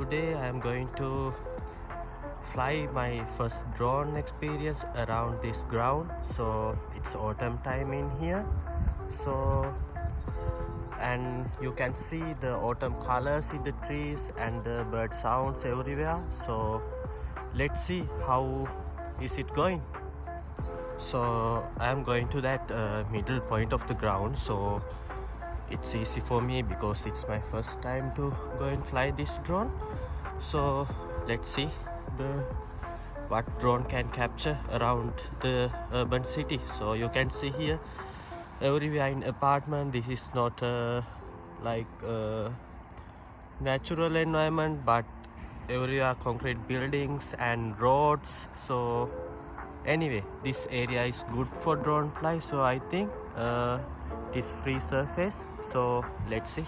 today I am going to fly my first drone experience around this ground. So it's autumn time in here, and you can see the autumn colors in the trees and the bird sounds everywhere. So let's see how is it going. So I am going to that middle point of the ground, so it's easy for me because it's my first time to go and fly this drone. So let's see what drone can capture around the urban city. So you can see here everywhere in apartment, this is not like a natural environment, but everywhere concrete buildings and roads. So anyway, this area is good for drone fly, so I think it is free surface. So let's see.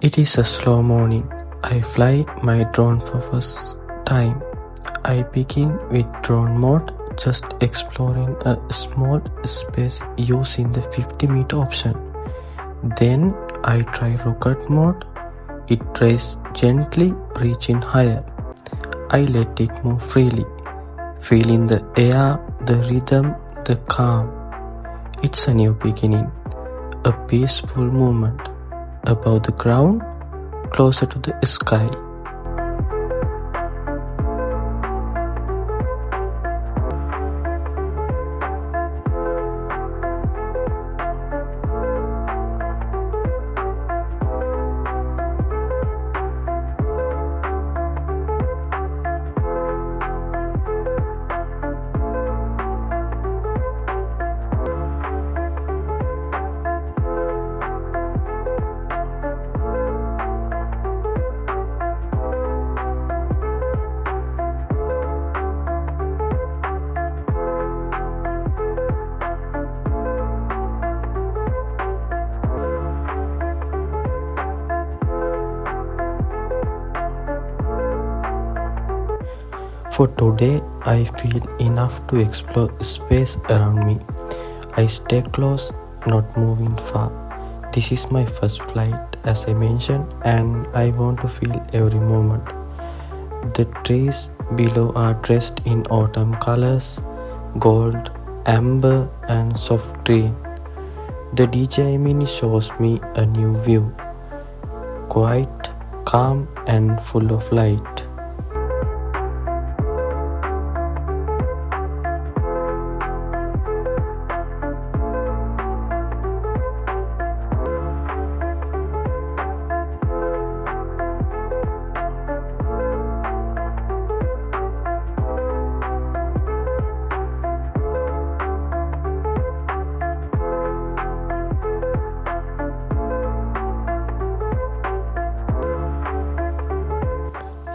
It is a slow morning. I fly my drone for first time. I begin with drone mode, just exploring a small space using the 50-meter option. Then I try rocket mode. It rises gently, reaching higher. I let it move freely, feeling the air, the rhythm, the calm. It's a new beginning, a peaceful movement. Above the ground, closer to the sky. For today, I feel enough to explore space around me. I stay close, not moving far. This is my first flight, as I mentioned, and I want to feel every moment. The trees below are dressed in autumn colors, gold, amber, and soft green. The DJI Mini shows me a new view, quiet, calm, and full of light.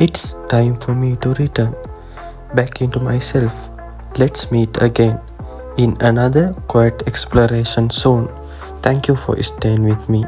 It's time for me to return back into myself. Let's meet again in another quiet exploration soon. Thank you for staying with me.